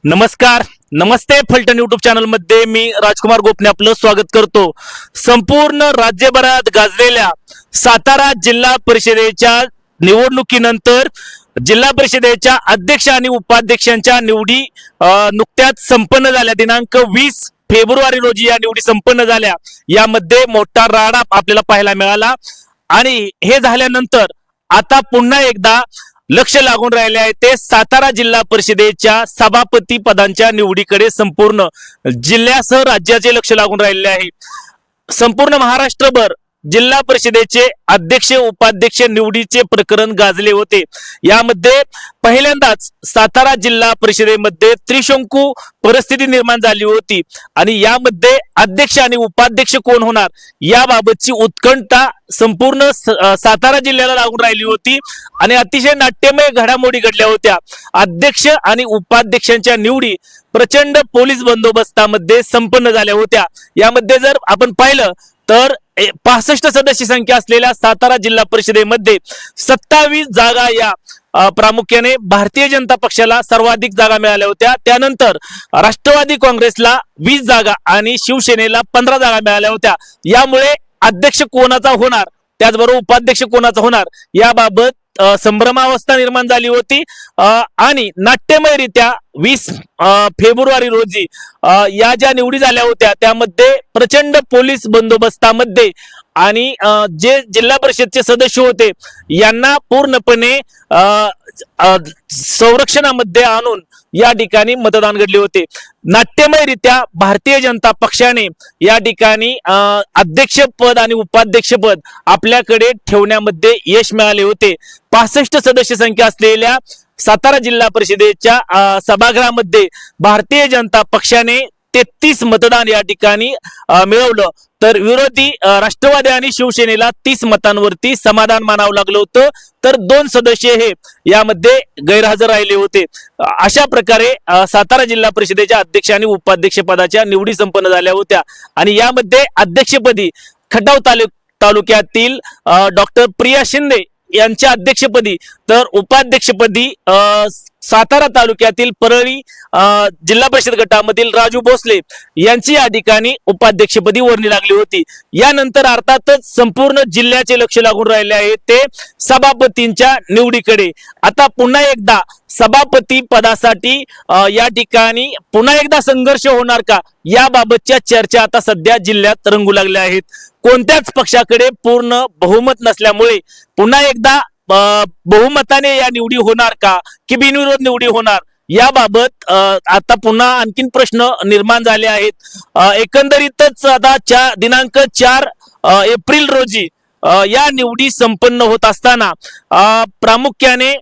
नमस्कार, नमस्ते. Phaltan YouTube channel मध्ये मी राजकुमार गोपने आपलं स्वागत करतो. संपूर्ण राज्यभरात गाजलेल्या सातारा जिल्हा परिषदेच्या निवडणुकीनंतर जिल्हा परिषदेच्या अध्यक्ष आणि उपाध्यक्षांच्या निवडी नुकत्याच संपन्न झाल्या. दिनांक 20 फेब्रुवारी रोजी या निवडी संपन्न झाल्या. यामध्ये मोठा राडा आपल्याला पाहायला मिळाला आणि हे झाल्यानंतर आता पुन्हा एकदा लक्ष लागून राहिले आहे ते सातारा जिल्हा परिषदेच्या सभापती पदांच्या निवडीकडे. संपूर्ण जिल्ह्यासह राज्याचे लक्ष लागून राहिले आहे. संपूर्ण महाराष्ट्रभर जिल्हा परिषदेचे अध्यक्ष उपाध्यक्ष निवडीचे प्रकरण गाजले होते. यामध्ये पहिल्यांदाच सातारा जिल्हा परिषदेमध्ये त्रिशंकू परिस्थिती निर्माण झाली होती आणि यामध्ये अध्यक्ष आणि उपाध्यक्ष कोण होणार याबाबतची उत्कंठा संपूर्ण सातारा जिल्ह्याला लागून राहिली होती आणि अतिशय नाट्यमय घडामोडी घडल्या होत्या. अध्यक्ष आणि उपाध्यक्षांच्या निवडी प्रचंड पोलीस बंदोबस्तामध्ये संपन्न झाल्या होत्या. यामध्ये जर आपण पाहिलं तर 65 सदस्य संख्या असलेल्या सातारा जिल्हा परिषदेमध्ये 27 जागा या प्रामुख्याने भारतीय जनता पक्षाला सर्वाधिक जागा मिळाल्या होत्या. त्यानंतर राष्ट्रवादी काँग्रेसला 20 जागा आणि शिवसेनेला 15 जागा मिळाल्या होत्या. यामुळे अध्यक्ष कोणाचा होणार त्याचबरोबर उपाध्यक्ष कोणाचा होणार याबाबत संभ्रमावस्था निर्माण झाली होती आणि नाट्यमयरित्या 20 फेब्रुवारी रोजी या ज्या निवडी झाल्या होत्या त्यामध्ये प्रचंड पोलीस बंदोबस्तामध्ये आणि जे जिल्हा परिषदचे सदस्य होते यांना पूर्णपणे संरक्षणामध्ये आणून या ठिकाणी मतदान घडले होते. नाट्यमयरित्या भारतीय जनता पक्षाने या ठिकाणी अध्यक्षपद आणि उपाध्यक्षपद आपल्याकडे ठेवण्यामध्ये यश मिळाले होते. 65 सदस्य संख्या असलेल्या सातारा जिल्हा परिषदेच्या सभागृहामध्ये भारतीय जनता पक्षाने 33 मतदान या ठिकाणी मिळवलं तर विरोधी राष्ट्रवादी आणि शिवसेनेला 30 मतांवरती समाधान मानावं लागलं होतं. तर 2 सदस्य हे यामध्ये गैरहजर राहिले होते. अशा प्रकारे सातारा जिल्हा परिषदेच्या अध्यक्ष आणि उपाध्यक्ष पदाच्या निवडी संपन्न झाल्या होत्या आणि यामध्ये अध्यक्षपदी खटाव तालुक्यातील डॉक्टर प्रिया शिंदे यांच्या अध्यक्षपदी तर उपाध्यक्षपदी सातारा तालुक्यातील परळी जिल्हा परिषद गटामधील राजू भोसले यांची या ठिकाणी उपाध्यक्षपदी वर्णी लागली होती. यानंतर अर्थातच संपूर्ण जिल्ह्याचे लक्ष लागून राहिले आहे ते सभापतींच्या निवडीकडे. आता पुन्हा एकदा सभापती पदासाठी या ठिकाणी पुन्हा एकदा संघर्ष होणार का याबाबतच्या चर्चा आता सध्या जिल्ह्यात रंगू लागल्या आहेत. कोणत्याच पक्षाकडे पूर्ण बहुमत नसल्यामुळे पुन्हा एकदा बहुमताने या निवडी होणार का की बिनविरोध निवडी होणार याबाबत आता पुन्हा आणखीन प्रश्न निर्माण झाले आहेत. एकंदरीतच आता दिनांक 4 एप्रिल रोजी या निवडी संपन्न होत असताना प्रामुख्याने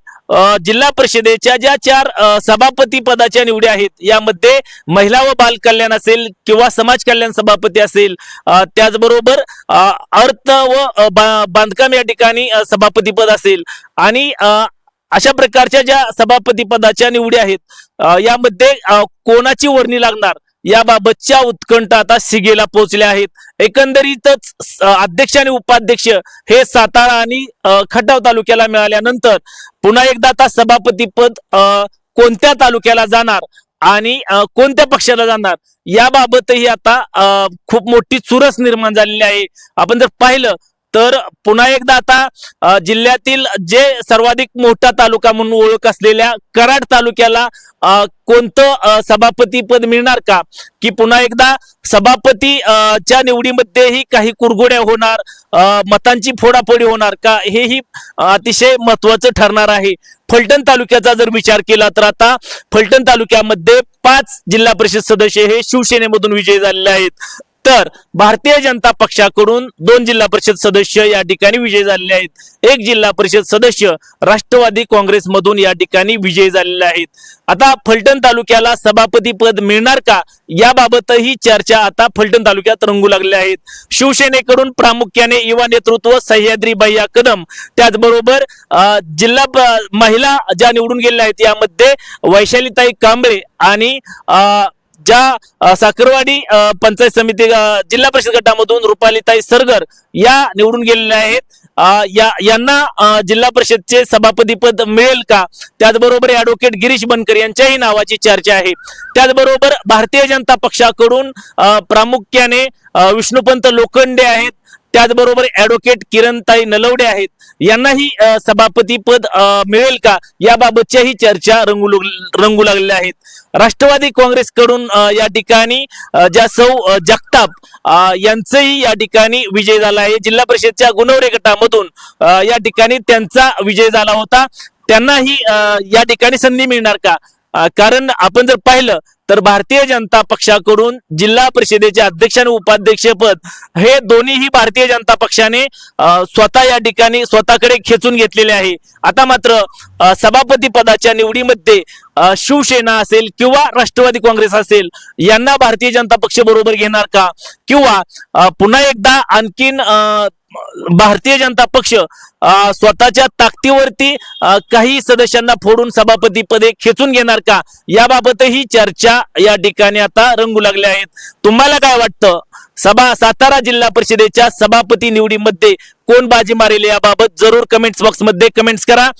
जिल्हा परिषदेच्या ज्या 4 सभापती पदाच्या निवडी आहेत यामध्ये महिला व बाल कल्याण असेल किंवा समाज कल्याण सभापती असेल त्याचबरोबर अर्थ व बांधकाम या ठिकाणी सभापती पद असेल आणि अशा प्रकारच्या ज्या सभापती पदाच्या निवडी आहेत यामध्ये कोणाची वर्णी लागणार याबाबतच्या उत्कंठा आता शिगेला पोहोचल्या आहेत. एकंदरीतच अध्यक्ष आणि उपाध्यक्ष हे सातारा आणि खटाव तालुक्याला मिळाल्यानंतर पुन्हा एकदा आता सभापती पद कोणत्या तालुक्याला जाणार आणि कोणत्या पक्षाला जाणार याबाबतही आता खूप मोठी चुरस निर्माण झालेली आहे. आपण जर पाहिलं तर पुन्हा एकदा आता जिल्ह्यातील जे सर्वाधिक मोठा तालुका म्हणून ओळख असलेल्या कराड तालुक्याला कोणतं सभापती पद मिळणार का की पुन्हा एकदा सभापतीच्या निवडीमध्येही काही कुरघोड्या होणार मतांची फोडाफोडी होणार का हेही अतिशय महत्वाचं ठरणार आहे. फलटण तालुक्याचा जर विचार केला तर आता फलटण तालुक्यामध्ये 5 जिल्हा परिषद सदस्य हे शिवसेनेमधून विजयी झालेले आहेत तर भारतीय जनता पक्षाकडून 2 जिल्हा परिषद सदस्य या ठिकाणी विजयी झालेले आहेत. 1 जिल्हा परिषद सदस्य राष्ट्रवादी काँग्रेसमधून या ठिकाणी विजयी झालेले आहेत. आता फलटण तालुक्याला सभापती पद मिळणार का याबाबतही चर्चा आता फलटण तालुक्यात रंगू लागल्या आहेत. शिवसेनेकडून प्रामुख्याने युवा नेतृत्व सह्याद्री भैया कदम त्याचबरोबर जिल्हा महिला ज्या निवडून गेलेल्या आहेत यामध्ये वैशालीताई कांबळे आणि ज्या साखरवाडी पंचायत समिती जिल्हा परिषद गटामधून रुपालीताई सरगर या निवडून गेलेल्या आहेत. यांना जिल्हा परिषदचे सभापती पद मिळेल का? त्याचबरोबर ऍडव्होकेट गिरीश बनकर यांच्याही नावाची चर्चा आहे. त्याचबरोबर भारतीय जनता पक्षाकडून प्रामुख्याने विष्णुपंत लोखंडे आहेत, त्याचबरोबर ऍडव्होकेट किरणताई नलवडे आहेत. यांनाही सभापती पद मिळेल का याबाबतच्याही चर्चा रंगू लागलेल्या आहेत. राष्ट्रवादी काँग्रेसकडून या ठिकाणी ज्या सौ जगताप यांचाही या ठिकाणी विजय झाला आहे. जिल्हा परिषदच्या गुणवरे गटामधून या ठिकाणी त्यांचा विजय झाला होता. त्यांनाही या ठिकाणी संधी मिळणार का? कारण आपण जर पाहिलं तर भारतीय जनता पक्षाकडून जिल्हा परिषदेचे अध्यक्ष आणि उपाध्यक्ष पद हे दोन्हीही भारतीय जनता पक्षाने स्वतः या ठिकाणी स्वतःकडे खेचून घेतलेले आहे. आता मात्र सभापती पदाच्या निवडीमध्ये शिवसेना असेल किंवा राष्ट्रवादी काँग्रेस असेल यांना भारतीय जनता पक्ष बरोबर घेणार का, किंवा पुन्हा एकदा आणखीन भारतीय जनता पक्ष स्वतःच्या ताकदीवरती काही सदस्यांना फोडून सभापती पदे खेचून घेणार का, याबाबतही चर्चा या ठिकाणी आता रंगू लागल्या आहेत. तुम्हाला काय वाटतं? सातारा जिल्हा परिषदेच्या सभापती निवडीमध्ये कोण बाजी मारेल याबाबत जरूर कमेंट्स बॉक्स मध्ये कमेंट्स करा.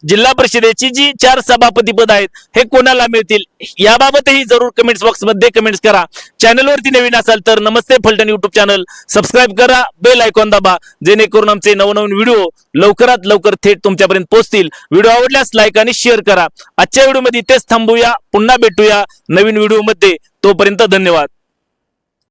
जिल्हा परिषदेची जी 4 सभापती पद आहेत हे कोणाला मिळतील याबाबतही जरूर कमेंट्स बॉक्स मध्ये कमेंट्स करा. चॅनलवरती नवीन असाल तर नमस्ते फलटण युट्यूब चॅनल सबस्क्राईब करा, बेल आयकॉन दाबा, जेणेकरून आमचे नवनवीन व्हिडिओ लवकरात लवकर थेट तुमच्यापर्यंत पोहोचतील. व्हिडिओ आवडल्यास लाईक आणि शेअर करा. आजच्या व्हिडिओमध्ये इथेच थांबूया, पुन्हा भेटूया नवीन व्हिडिओ मध्ये. तोपर्यंत धन्यवाद.